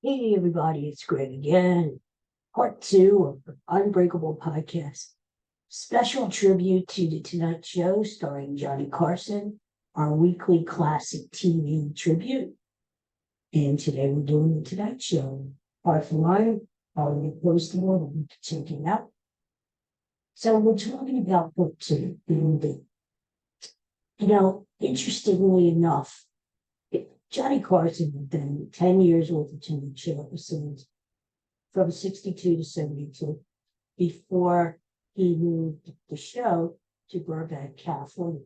Hey everybody, it's Greg again. Part two of the Unbreakable podcast. Special tribute to The Tonight Show starring Johnny Carson, our weekly classic TV tribute. And today we're doing The Tonight Show. Part one, already posted one, you can check it out. So we're talking about book two, interestingly enough, Johnny Carson had been 10 years with the Tonight Show episodes from 62 to 72 before he moved the show to Burbank, California.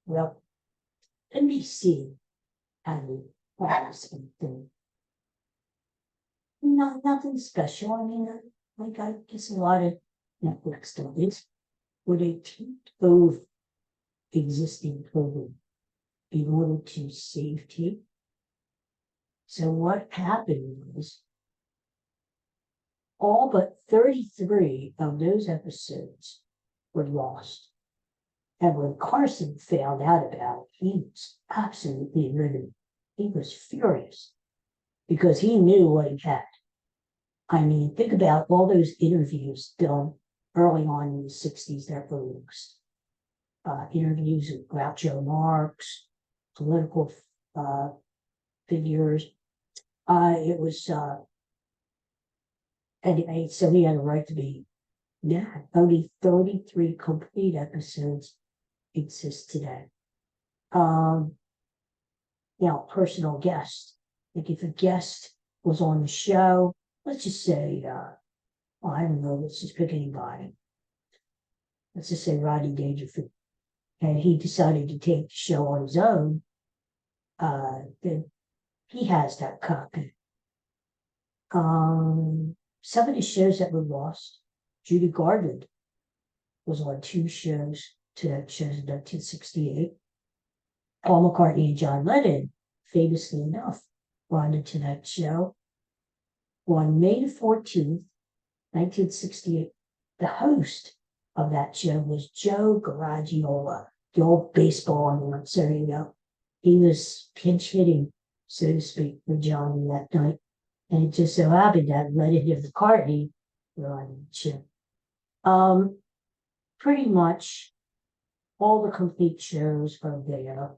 Well, NBC had a classic thing. Nothing special. I guess a lot of Netflix studies where they taped over existing program in order to save tape. So what happened was all but 33 of those episodes were lost. And when Carson found out about it, he was absolutely livid. He was furious because he knew what he had. Think about all those interviews done early on in the 60s that were released. Interviews with Groucho Marx, political figures. It was Anyway, so he had a right to be mad. Only 33 complete episodes exist today. Now, personal guest. Like if a guest was on the show, let's just say, I don't know, let's just pick anybody. Let's just say Rodney Dangerfield. And he decided to take the show on his own, then he has that copy. Some of the shows that were lost, Judy Garland was on two shows, Tonight Shows in 1968. Paul McCartney and John Lennon, famously enough, were on the Tonight Show. On May 14th, 1968, the host of that show was Joe Garagiola, the old baseball announcer, He was pinch hitting, so to speak, for Johnny that night. And it just so happened that Lennon and McCartney were on the show. Pretty much all the complete shows are there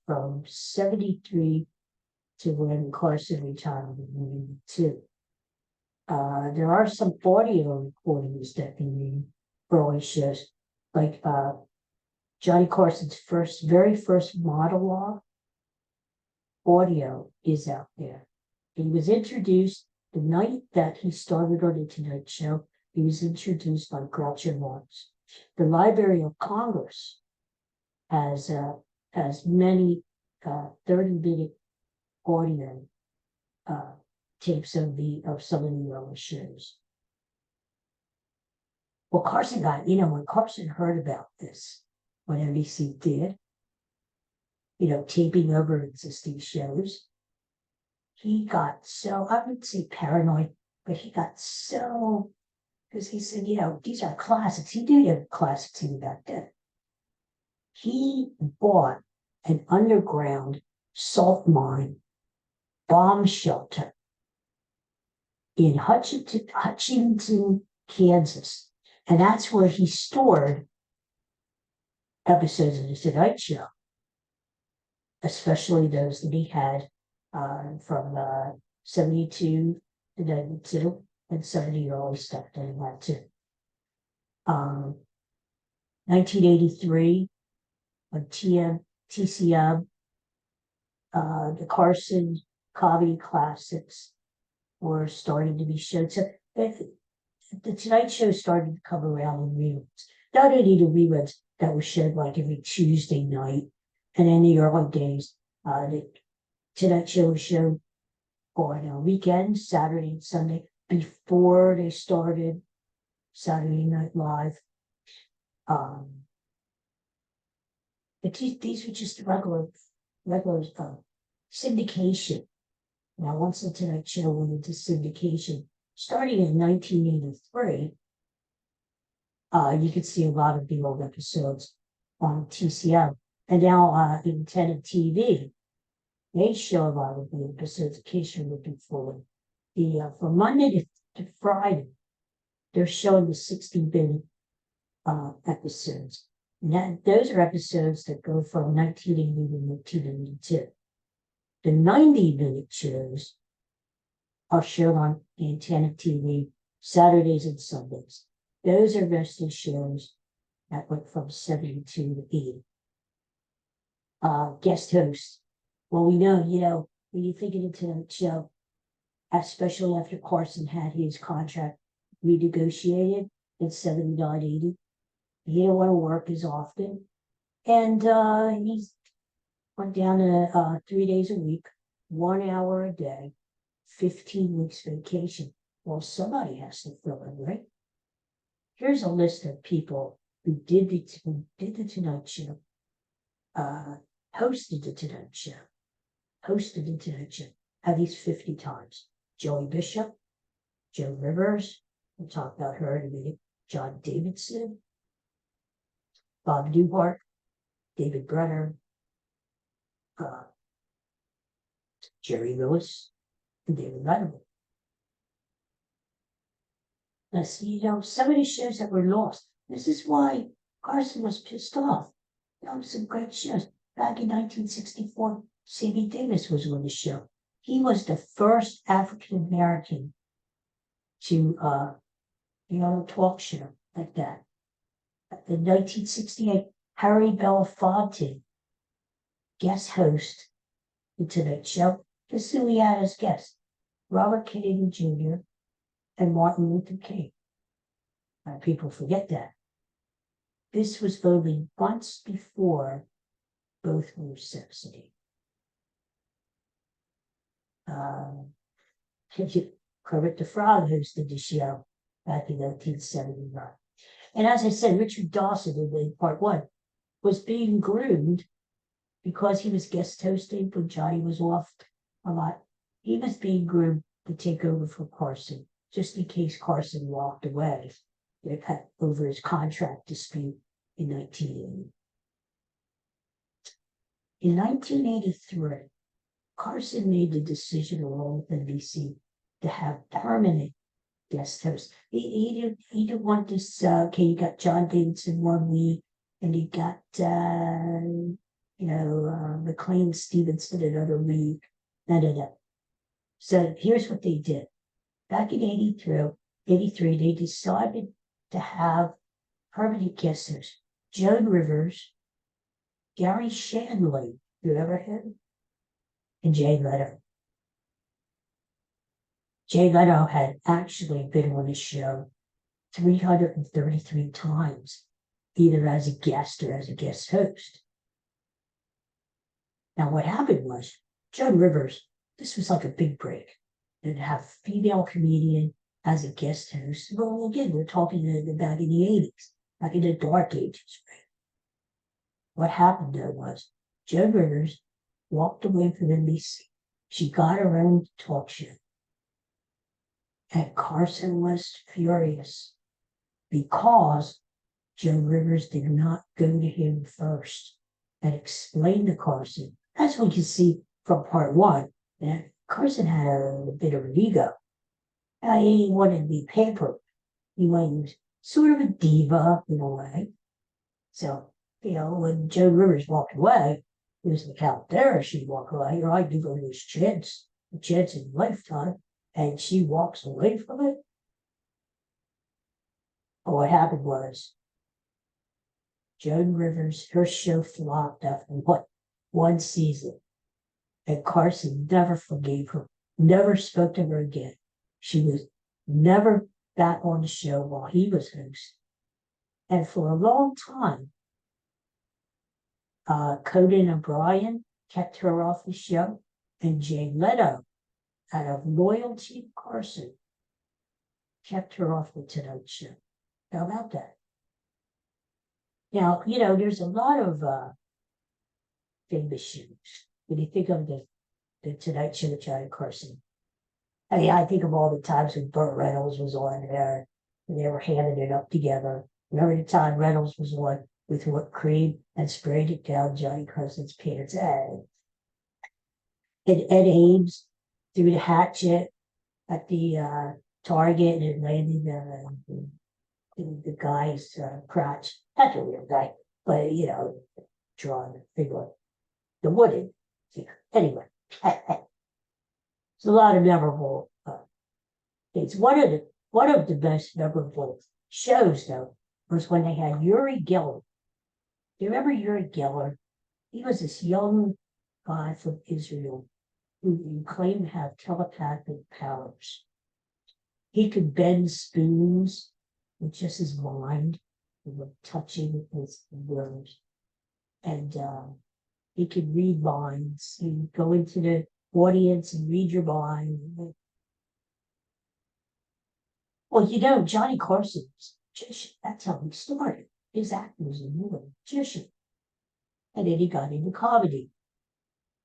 from 73 to when Carson retired in 92. There are some audio recordings that can be early shows, like Johnny Carson's very first monologue audio is out there. He was introduced the night that he started on the Tonight Show. He was introduced by Groucho Marx. The Library of Congress has many 30-minute audio tapes of some of the early shows. Well, Carson when Carson heard about this, what NBC did, taping over existing shows, he got so, I would say paranoid, but he got so, because he said, these are classics. He did have classics in back then. He bought an underground salt mine bomb shelter in Hutchinson, Kansas. And that's where he stored episodes of The Tonight Show, especially those that he had from 72 to 92 and some of the early stuff that he had too. 1983, on TCM, the Carson comedy classics were starting to be shown. So the Tonight Show started to come around in reruns. Not only the reruns that were shown like every Tuesday night, and in the early days, the Tonight Show was shown on weekends, Saturday and Sunday, before they started Saturday Night Live. These were just regular syndication. Now, once the Tonight Show went into syndication, starting in 1983, you could see a lot of the old episodes on TCM. And now in Tenet TV, They show a lot of the episodes. In case you're looking forward, from Monday to Friday, they're showing the 60-minute episodes. And those are episodes that go from 1980 to 1992. The 90-minute shows are shown on Antenna TV Saturdays and Sundays. Those are mostly shows that went from 72 to 80. Guest hosts. Well, we know, when you think of the Tonight Show, especially after Carson had his contract renegotiated in 79, 80, he didn't want to work as often. And he went down to 3 days a week, 1 hour a day, 15 weeks vacation. Well, somebody has to fill in, right? Here's a list of people who did the Tonight Show, hosted the Tonight Show, at least 50 times. Joey Bishop, Joe Rivers, we'll talk about her in a minute, John Davidson, Bob Newhart, David Brenner, Jerry Lewis, and David Letterman. Now, see, some of the shows that were lost. This is why Carson was pissed off. Some great shows. Back in 1964, Sammy Davis was on the show. He was the first African American to, talk show like that. In 1968, Harry Belafonte, guest host the Tonight Show. This is who he had as guest: Robert Kennedy Jr. and Martin Luther King. People forget that. This was voted once before both were subsidy. Kermit the Frog hosted the show back in 1979. And as I said, Richard Dawson in part one was being groomed because he was guest hosting when Johnny was off a lot. He was being groomed to take over for Carson, just in case Carson walked away over his contract dispute in 1980. In 1983, Carson made the decision along with NBC to have permanent guest hosts. He didn't want this, you got John Davidson 1 week, and you got, McLean Stevenson another week. No. So here's what they did. Back in 83, they decided to have permanent guest hosts. Joan Rivers, Gary Shandling, you ever heard him? And Jay Leno. Jay Leno had actually been on the show 333 times, either as a guest or as a guest host. Now, what happened was, Joan Rivers, this was like a big break. And have female comedian as a guest host. Well, again, we're talking back in the 80s, back in the dark ages, right? What happened though was, Joan Rivers walked away from NBC. She got her own talk show. And Carson was furious because Joan Rivers did not go to him first and explain to Carson. That's what you see from part one. And Carson had a bit of an ego. He wanted to be pampered. He was sort of a diva in a way. So, when Joan Rivers walked away, it was like, how dare she walk away? I give her this chance, a chance in a lifetime, and she walks away from it. But what happened was, Joan Rivers, her show flopped after one season. And Carson never forgave her, never spoke to her again. She was never back on the show while he was host. And for a long time, Conan O'Brien kept her off the show, and Jay Leno, out of loyalty to Carson, kept her off the Tonight Show. How about that? Now, there's a lot of famous shows. When you think of the Tonight Show with Johnny Carson, I think of all the times when Burt Reynolds was on there, and they were handing it up together. Remember the time Reynolds was on with what cream and sprayed it down Johnny Carson's pants? And Ed Ames threw the hatchet at the target and it landed the guy's crotch. That's a weird guy, but drawing the figure, the wooden. Anyway, it's a lot of memorable things. One of the most memorable shows though was when they had Uri Geller. Do you remember Uri Geller? He was this young guy from Israel who claimed to have telepathic powers. He could bend spoons with just his mind, with touching his words. And he could read minds. He would go into the audience and read your mind. Well, Johnny Carson was a magician. That's how he started. His acting was a magician. And then he got into comedy.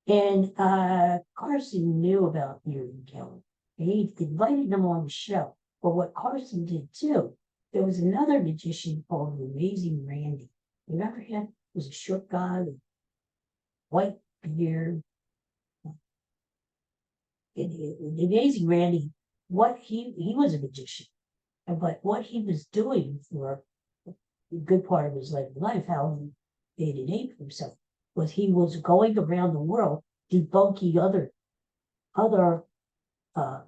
And Carson knew about Uri Geller. He invited him on the show. But what Carson did too, there was another magician called the Amazing Randy. Remember him? He was a short guy with white beard. The Amazing Randy, what he was a magician. But what he was doing for a good part of his life, how he made a name for himself, was he was going around the world debunking other uh,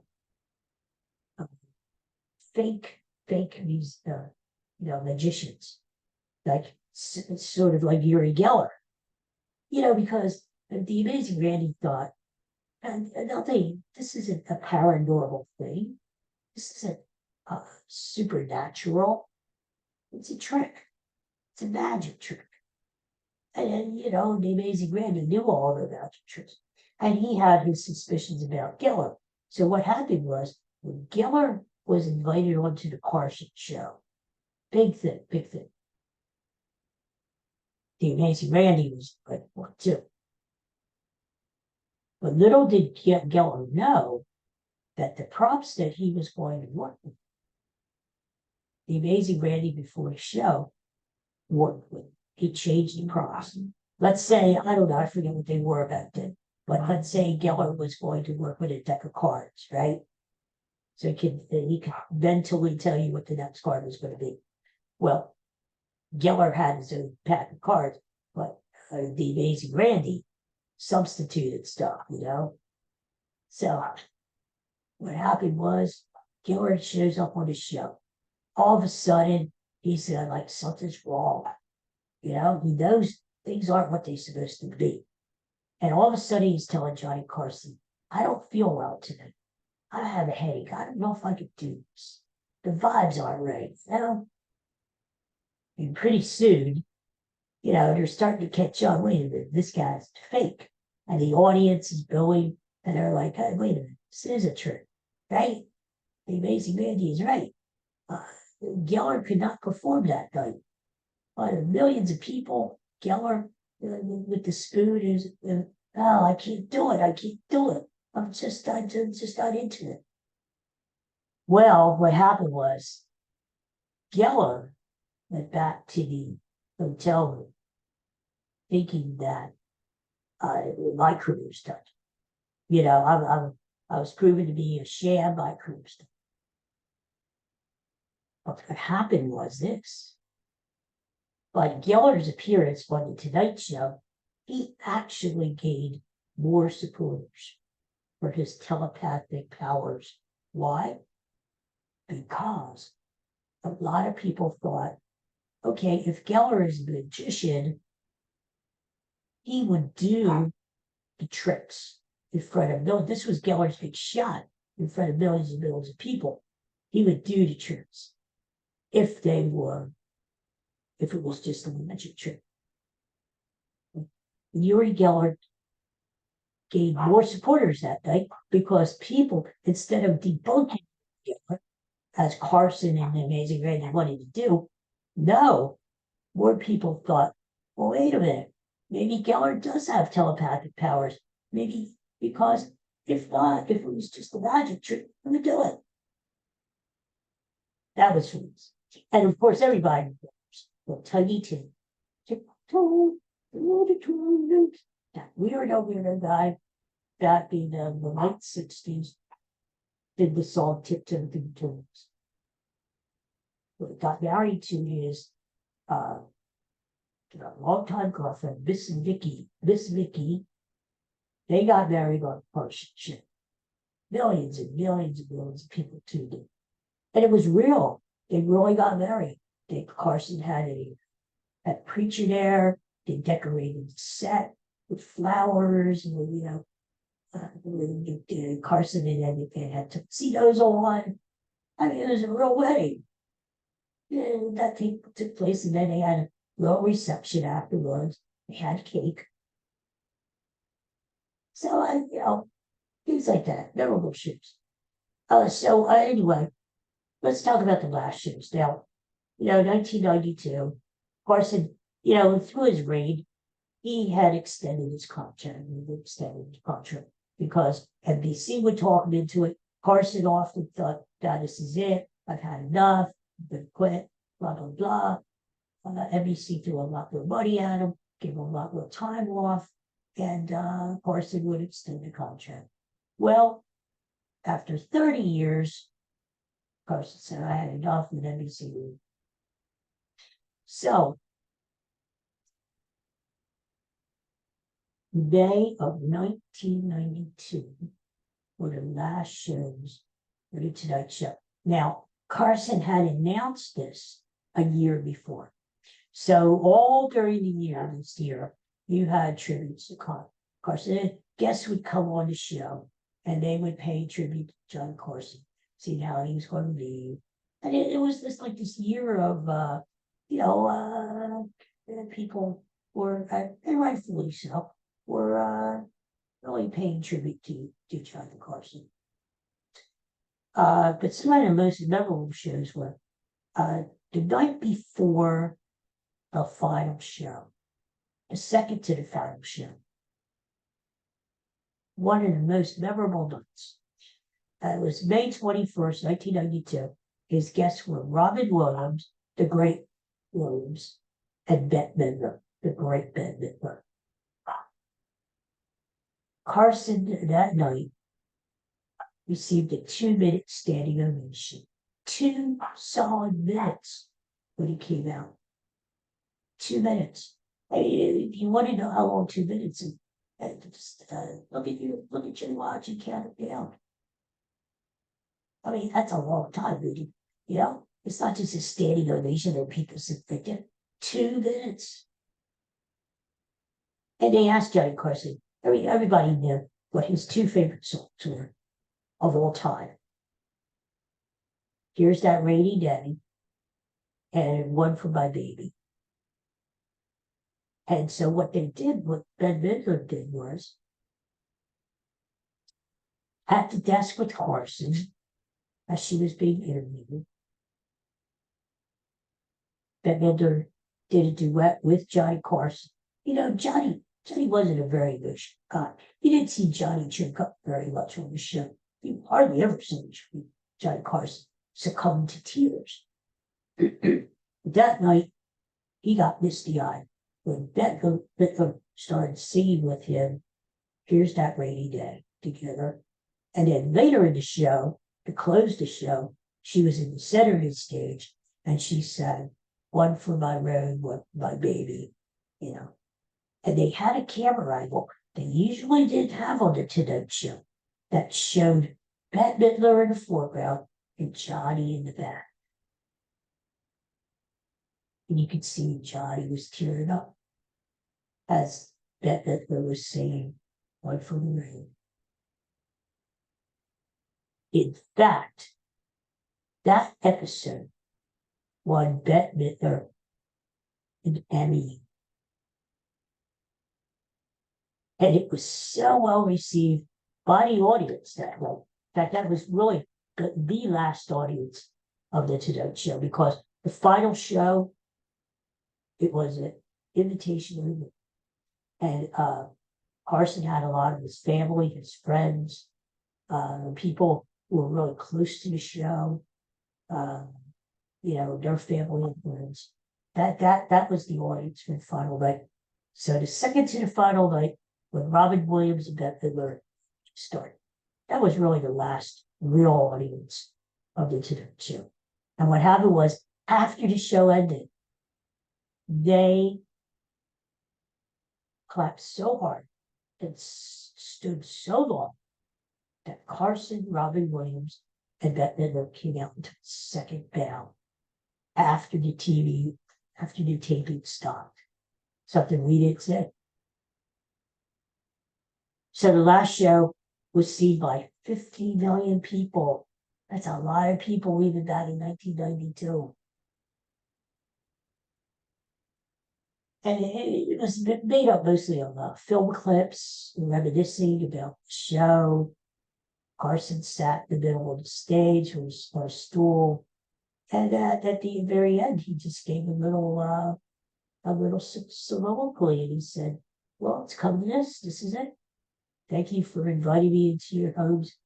fake these magicians, like sort of like Uri Geller, because the Amazing Randy thought, and I'll tell you, this isn't a paranormal thing, this isn't supernatural, it's a trick, it's a magic trick. And the Amazing Randy knew all the magic tricks, and he had his suspicions about Geller. So what happened was, when Geller was invited onto the Carson show, big thing. The Amazing Randy was like one too. But little did Geller know that the props that he was going to work with, the Amazing Randy before the show worked with. He changed the props. Let's say, I don't know, I forget what they were back then, but let's say Geller was going to work with a deck of cards, right? So he could mentally tell you what the next card was going to be. Well, Geller had his own pack of cards, but the Amazing Randy substituted stuff, So what happened was, Geller shows up on the show. All of a sudden, he's like, something's wrong. He knows things aren't what they're supposed to be. And all of a sudden, he's telling Johnny Carson, I don't feel well today. I have a headache. I don't know if I could do this. The vibes aren't right, And pretty soon, they're starting to catch on. Wait a minute, this guy's fake. And the audience is booing, and they're like, hey, wait a minute, this is a trick, right? The Amazing Randy is right. Geller could not perform that night. Out of millions of people, Geller with the spoon is, I can't do it. I'm just not into it. Well, what happened was, Geller went back to the hotel room thinking that my career was done. I was proven to be a sham. My career was done. But what happened was this. By Geller's appearance on the Tonight Show, he actually gained more supporters for his telepathic powers. Why? Because a lot of people thought, okay, if Geller is a magician, he would do the tricks in front of millions. This was Geller's big shot in front of millions and millions of people. He would do the tricks if it was just a magic trick. Uri Geller gained more supporters that night because people, instead of debunking Geller, as Carson and the Amazing Randy wanted to do, no, more people thought, well, wait a minute, maybe Geller does have telepathic powers. Maybe because if not, if it was just a magic trick, he would do it. That was fools. And of course, everybody will tell you to tiptoe, that weirdo guy. back in the late 60s, did the song Tiptoe Through the Tulips. Got married to his uh, longtime girlfriend, Miss Vicky. Miss Vicky, they got married on a Carson show. Millions and millions and millions of people tuned in. And it was real. They really got married. Carson had a preacher there. They decorated the set with flowers, and Carson and had tuxedos on. I mean, it was a real wedding. And that took place, and then they had a little reception afterwards. They had cake. So things like that, memorable shows. Anyway, let's talk about the last shows. Now, 1992, Carson, through his reign, he had extended his contract. Because NBC would talk him into it. Carson often thought, this is it. I've had enough. I'm going to quit. Blah, blah, blah. NBC threw a lot more money at him, gave him a lot more time off, and Carson would extend the contract. Well, after 30 years, Carson said, I had enough with NBC. So, May of 1992 were the last shows for the Tonight Show. Now, Carson had announced this a year before. So all during the year, this year, you had tributes to Carson. Guests would come on the show, and they would pay tribute to John Carson, seeing how he was going to leave. And it was this year of, people were, and rightfully so, were really paying tribute to John Carson. But some of the most memorable shows were the night before the final show, the second to the final show. One of the most memorable nights. It was May 21st, 1992. His guests were Robin Williams, the great Williams, and Bette Midler, the great Bette Midler. Carson that night received a 2-minute standing ovation. 2 solid minutes when he came out. 2 minutes. I mean, if you want to know how long 2 minutes is, just look at your watch and count it down. I mean, that's a long time, really. It's not just a standing ovation that people sit thinking. 2 minutes. And they asked Johnny Carson, everybody knew what his 2 favorite songs were of all time. Here's That Rainy Day, and One for My Baby. And so what Bette Midler did was, at the desk with Carson, as she was being interviewed, Bette Midler did a duet with Johnny Carson. Johnny wasn't a very good guy. You didn't see Johnny choke up very much on the show. You hardly ever saw Johnny Carson succumb to tears. That night, he got misty-eyed when Bette Midler started singing with him, Here's That Rainy Day, together. And then later in the show, to close the show, she was in the center of the stage, and she sang, One for My Road, One for My Baby, And they had a camera angle they usually didn't have on the Tonight Show that showed Bette Midler in the foreground and Johnny in the back. And you could see Johnny was tearing up as Bette Midler was singing One for the Road. In fact, that episode won Bette Midler an Emmy. And it was so well received by the audience that way. In fact, that was really the last audience of the Tonight Show, because the final show, it was an invitation only. And Carson had a lot of his family, his friends, people who were really close to the show, their family and friends. That was the audience for the final night. So the second to the final night, when Robin Williams and Bette Midler started. That was really the last real audience of the Tonight Show. And what happened was, after the show ended, they clapped so hard and stood so long that Carson, Robin Williams, and Bette Midler came out into the second bow after the taping stopped. Something we didn't say. So the last show was seen by 50 million people. That's a lot of people even back in 1992. And it was made up mostly of film clips, reminiscing about the show. Carson sat in the middle of the stage on a stool, and at the very end, he just gave a little soliloquy, and he said, "Well, it's come to this. This is it. Thank you for inviting me into your homes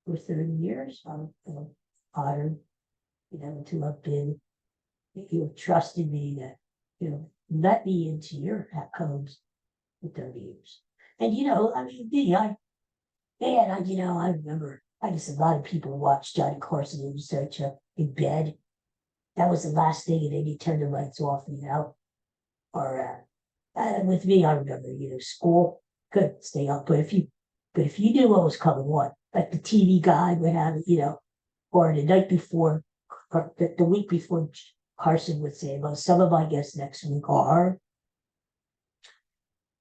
for 30 years. I'm honored, to have been, you have trusted me to, let me into your homes for 30 years." And, I mean, I remember, I guess a lot of people watched Johnny Carson in research in bed. That was the last thing, and then he turned the lights off, or with me, I remember, school, couldn't stay up, but if you knew what was coming on, like the TV guide would have, or the night before, or the week before, Carson would say, "Well, some of my guests next week are,"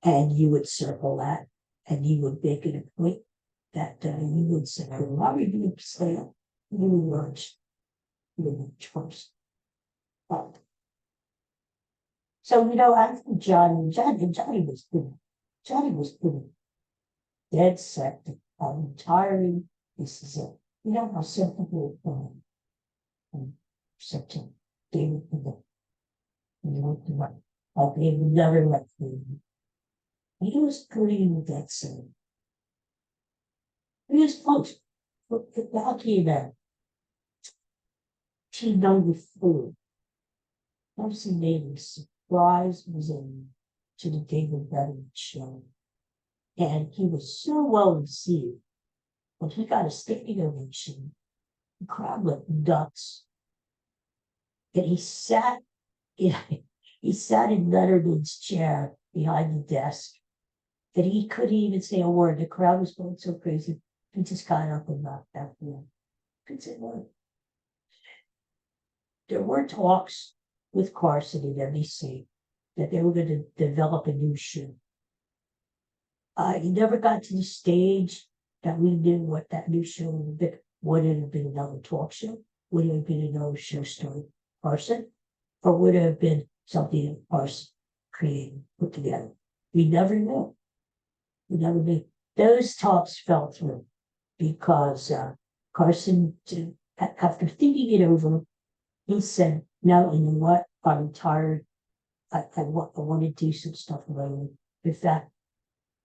and you would circle that, and you would make it a point that you would say, "Well, I'm going to say you lunch first." So, I think Johnny was pretty dead set on retiring. This is it. How simple such a David, they would never let me. He was pretty dead set. He was close. But lucky that 1994, Carson made a surprise visit to the David Letterman show. And he was so well received. When he got a standing ovation, the crowd went nuts. And he sat in Letterman's chair behind the desk. And he couldn't even say a word. The crowd was going so crazy. He just got up and knocked out the room. Couldn't say a word. There were talks with Carson and NBC that they were going to develop a new show. He never got to the stage that we knew what that new show would have been. Would it have been another talk show? Would it have been another show starring Carson? Or would it have been something that Carson created, put together? We never knew. We never knew. Those talks fell through because Carson, after thinking it over, he said, "No, you know what? I'm tired. I want to do some stuff alone." In fact,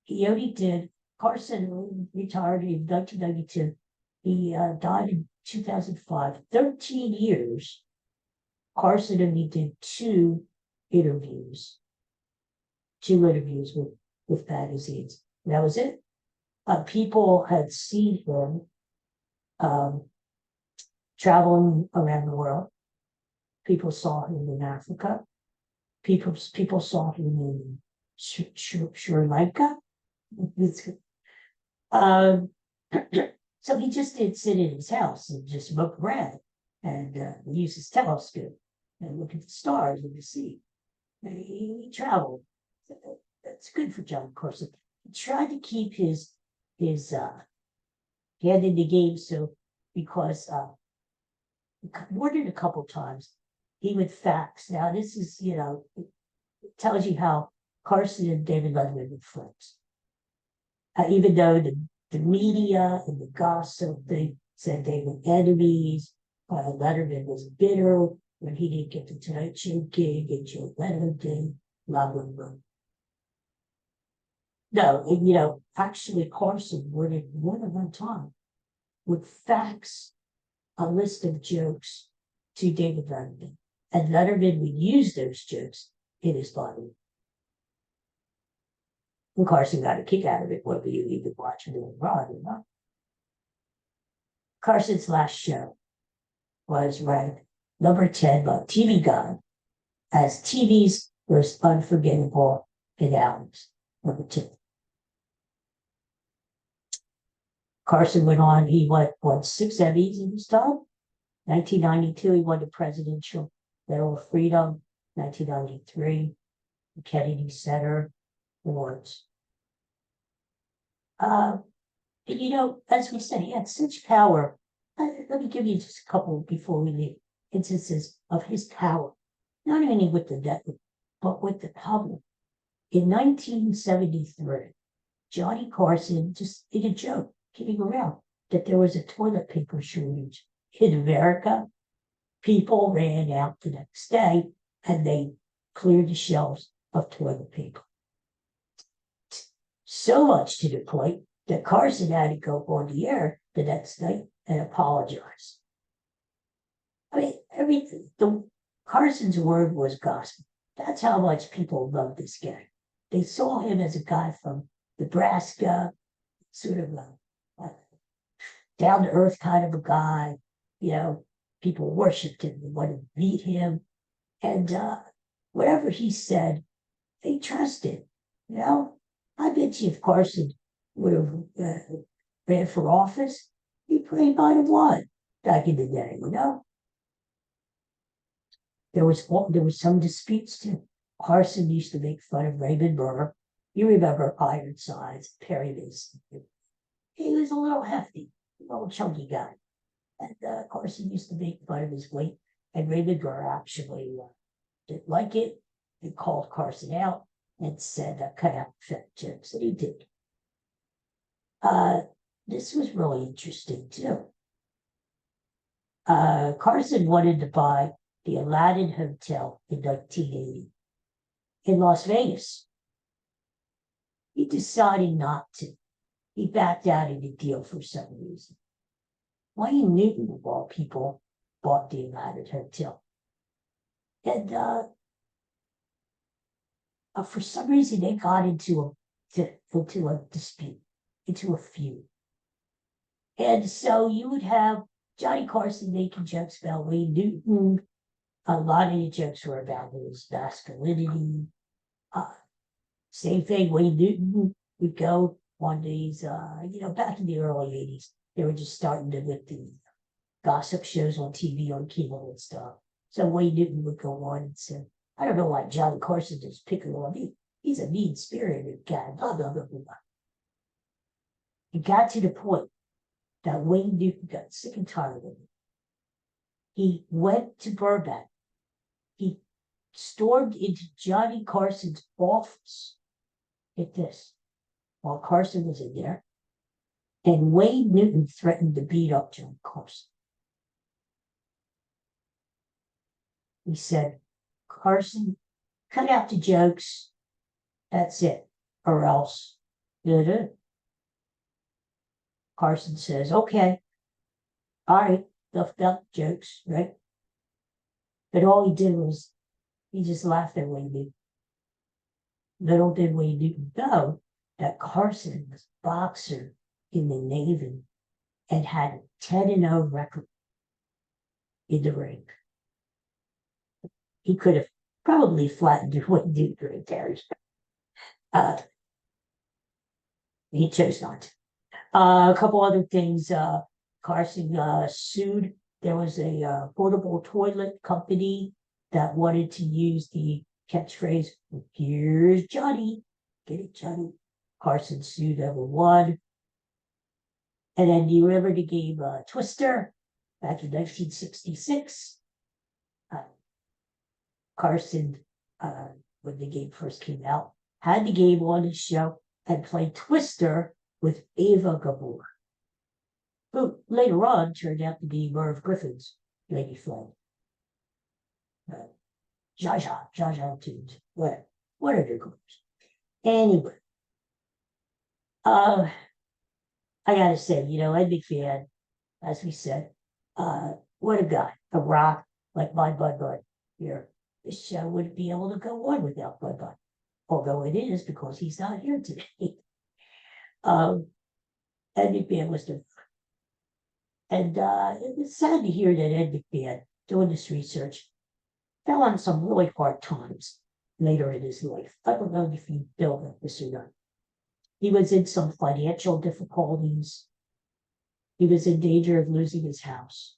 he only did. Carson retired in 1992. He died in 2005. 13 years. Carson only did two interviews with magazines. And that was it. People had seen him traveling around the world. People saw him in Africa. People saw him in Sri Lanka. So he just did sit in his house and just smoke around and use his telescope and look at the stars and the sea. And he traveled. That's good for John Carson. He tried to keep his hand in the game, so because more than a couple times he would fax. Now this is, it tells you how Carson and David Letterman were friends. Even though the media and the gossip, they said they were enemies. Letterman was bitter when he didn't get the Tonight Show gig, and Joe Letterman did. Blah, blah, blah. No, actually Carson more than one time would fax a list of jokes to David Letterman, and Letterman would use those jokes in his body. And Carson got a kick out of it, whether you even watch it or not. Carson's last show was ranked number 10 by TV Guide as TV's most unforgettable finales. Number 2. Carson went on, he won 6 Emmys in his time. 1992, he won the Presidential Medal of Freedom. 1993, the Kennedy Center Awards. As we said, he had such power. Let me give you just a couple before we leave instances of his power, not only with the network, but with the public. In 1973, Johnny Carson just did a joke, kidding around, that there was a toilet paper shortage in America. People ran out the next day and they cleared the shelves of toilet paper. So much to the point that Carson had to go on the air the next night and apologize. I mean, everything. Carson's word was gospel. That's how much people loved this guy. They saw him as a guy from Nebraska, sort of a down-to-earth kind of a guy. People worshipped him. They wanted to meet him. And whatever he said, they trusted. I bet you if Carson would have ran for office, he probably might have won back in the day, There was some disputes too. Carson used to make fun of Raymond Burr. You remember Ironsides, Perry Mason. He was a little hefty, a little chunky guy. And Carson used to make fun of his weight. And Raymond Burr actually didn't like it. He called Carson out and said, cut out fat jokes. And he did. This was really interesting too. Carson wanted to buy the Aladdin Hotel in 1980 in Las Vegas. He decided not to. He backed out of the deal for some reason. Wayne Newton, of all people, bought the Aladdin Hotel. And for some reason, they got into a dispute, into a feud. And so you would have Johnny Carson making jokes about Wayne Newton. A lot of the jokes were about his masculinity. Same thing, Wayne Newton would go on these, back in the early 80s, they were just starting to with the gossip shows on TV, on cable and stuff. So Wayne Newton would go on and say, I don't know why Johnny Carson is picking on me. He's a mean-spirited guy, blah, blah, blah, blah. It got to the point that Wayne Newton got sick and tired of it. He went to Burbank. He stormed into Johnny Carson's office. Get this, while Carson was in there, and Wayne Newton threatened to beat up Johnny Carson. He said, Carson, cut out the jokes. That's it. Or else. Carson says, okay. All right. Enough about jokes, right? But all he did was, he just laughed at Wayne Newton. Little did Wayne Newton know that Carson was a boxer in the Navy and had a 10-0 record in the ring. He could have probably flattened Wayne Newton right there. He chose not to. A couple other things. Carson sued. There was a portable toilet company that wanted to use the catchphrase, here's Johnny. Get it, Johnny? Carson sued, ever won. And then do you remember the game Twister back in 1966? Carson, when the game first came out, had the game on his show and played Twister with Ava Gabor, who later on turned out to be Merv Griffin's lady friend. Zsa Tunes, what are their groups? Anyway, I gotta say, Ed McMahon, as we said, what a guy, a rock like my Bud here. This show wouldn't be able to go on without Bud. although it is because he's not here today. um, Ed McMahon was the, and it's sad to hear that Ed McMahon, doing this research, fell on some really hard times later in his life. I don't know if you know this or not. He was in some financial difficulties. He was in danger of losing his house.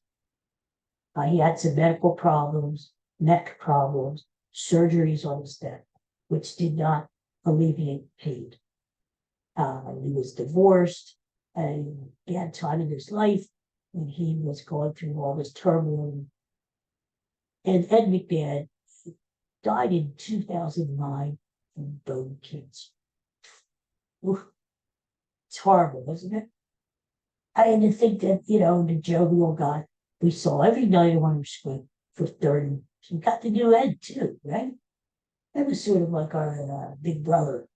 He had some medical problems, neck problems, surgeries on his neck, which did not alleviate pain. He was divorced, and he had time in his life, and he was going through all this turmoil. And Ed McMahon died in 2009 from bone cancer. Oof. It's horrible, isn't it? And to think that, the jovial guy we saw every night on our screen for 30 years. We got the new Ed too, right? That was sort of like our big brother,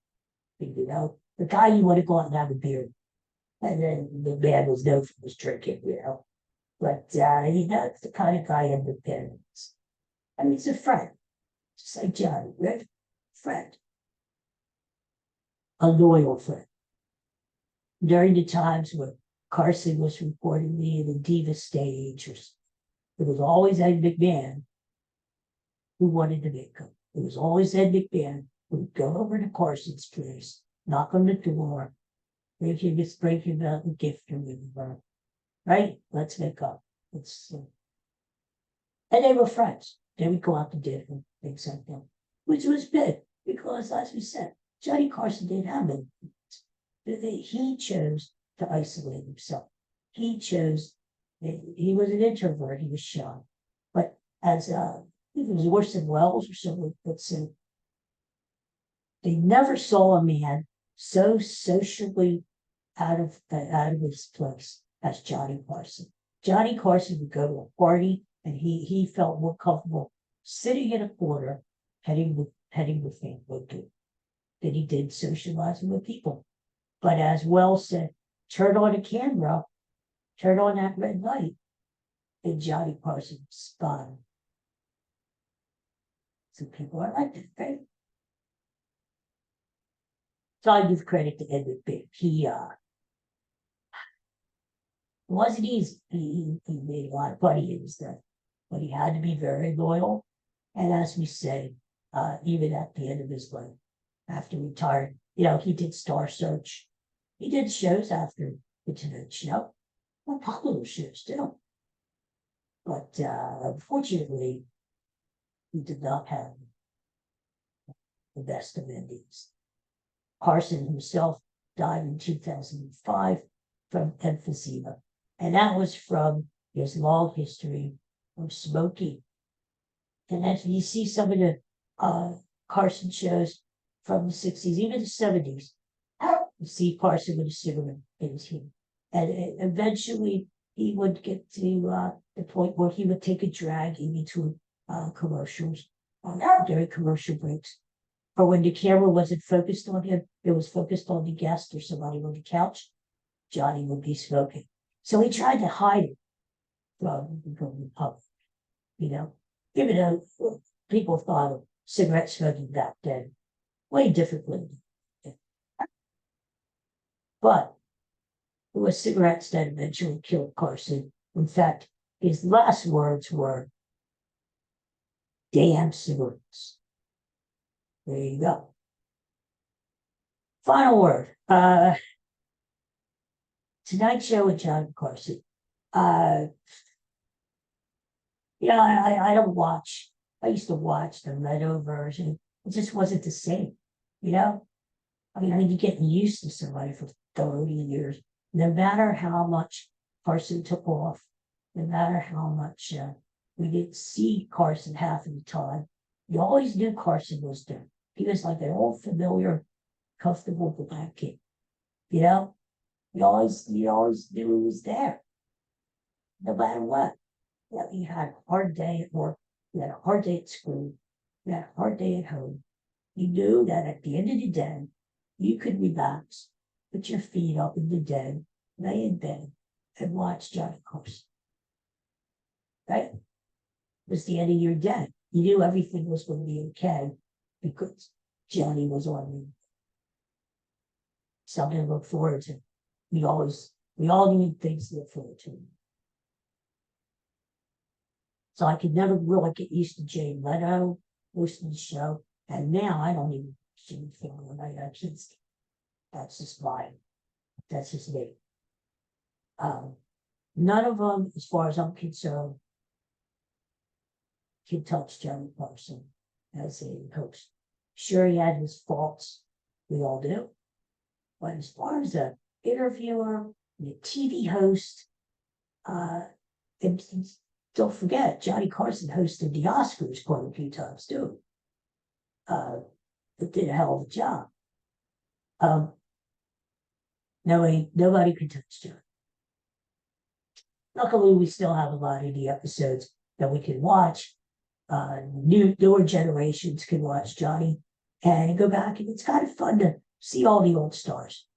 the guy you want to go out and have a beer. And then the man was known for his drinking. But that's the kind of guy Ed McMahon is. I mean, he's a friend, just like Johnny, right? Friend. A loyal friend. During the times when Carson was reportedly in the diva stage, it was always Ed McMahon who wanted to make him. It was always Ed McMahon who would go over to Carson's place, knock on the door, bring him out a gift or whatever. Right? Let's make up. And they were friends. They would go out to dinner, things like that, which was big because, as we said, Johnny Carson didn't have many friends. He chose to isolate himself. He was an introvert, he was shy. But as it was Orson Welles or someone that said, they never saw a man so socially out of his place as Johnny Carson. Johnny Carson would go to a party and he felt more comfortable sitting in a corner, petting the family than he did socializing with people. But as Wells said, turn on a camera, turn on that red light, and Johnny Carson spun. Some people are like that, right? So I give credit to Ed McMahon. He it wasn't easy. He made a lot of money in his death, but he had to be very loyal. And as we say, even at the end of his life, after retired, he did Star Search. He did shows after the Tonight Show, popular shows too. But unfortunately, he did not have the best of endings. Carson himself died in 2005 from emphysema, and that was from his long history of smoking. And as you see some of the Carson shows from the 60s, even the 70s, you see Carson with a cigarette in his hand. And eventually he would get to the point where he would take a drag in between commercials, during commercial breaks. Or when the camera wasn't focused on him, it was focused on the guest or somebody on the couch, Johnny would be smoking. So he tried to hide it from the public, even though people thought of cigarette smoking back then way differently. But it was cigarettes that eventually killed Carson. In fact, his last words were, "Damn cigarettes." There you go. Final word. Tonight Show with John Carson. I don't watch. I used to watch the Meadow version. It just wasn't the same, I mean, you're getting used to somebody for 30 years. No matter how much Carson took off, no matter how much we didn't see Carson half of the time, you always knew Carson was there. He was like an old familiar, comfortable black kid. You always knew he was there, no matter what. You had a hard day at work, you had a hard day at school, you had a hard day at home. You knew that at the end of the day, you could relax, put your feet up in the den, lay in bed, and watch Johnny Carson. Right? It was the end of your day. You knew everything was going to be okay because Johnny was on me. Something to look forward to. We all need things to look forward to. So I could never really get used to Jay Leno hosting the show. And now I don't even see anything when that's just mine. That's just me. None of them, as far as I'm concerned, can touch Johnny Carson as a host. Sure, he had his faults. We all do. But as far as an interviewer, a TV host, and don't forget, Johnny Carson hosted the Oscars quite a few times too. But did a hell of a job. Nobody could touch Johnny. Luckily, we still have a lot of the episodes that we can watch. Newer generations can watch Johnny and go back, and it's kind of fun to see all the old stars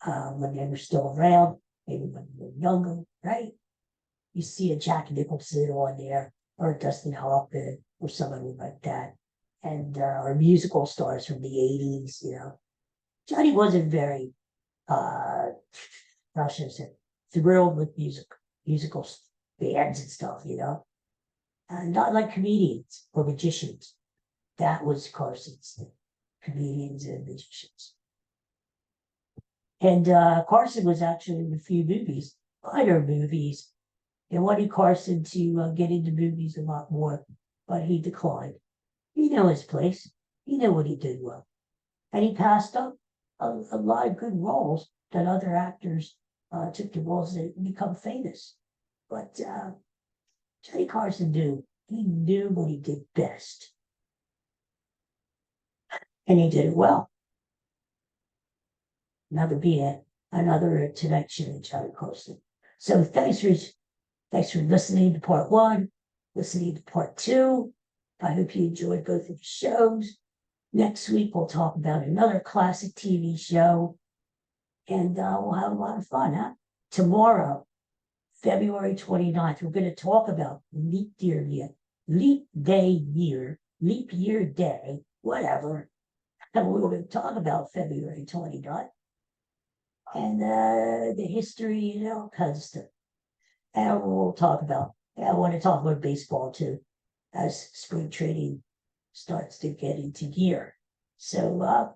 when they were still around, maybe when they were younger, right? You see a Jack Nicholson on there, or Dustin Hoffman, or somebody like that, and or musical stars from the 80s, you know. Johnny wasn't very, how should I say, thrilled with musical bands and stuff, you know. Not like comedians or magicians. That was Carson's thing, comedians and magicians. And Carson was actually in a few movies, minor movies. They wanted Carson to get into movies a lot more, but he declined. He knew his place. He knew what he did well. And he passed up a lot of good roles that other actors took the roles that become famous. But Johnny Carson knew. He knew what he did best. And he did it well. Another Tonight Show with Johnny Carson. So thanks for listening to part 1, listening to part 2. I hope you enjoyed both of the shows. Next week, we'll talk about another classic TV show, and we'll have a lot of fun, huh? Tomorrow, February 29th, we're going to talk about leap year, leap year day, whatever. And we're going to talk about February 29th and the history, you know, kind of stuff. And I want to talk about baseball too, as spring training starts to get into gear. So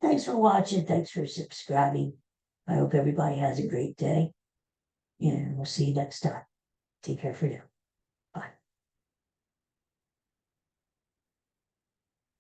thanks for watching. Thanks for subscribing. I hope everybody has a great day. And we'll see you next time. Take care for now.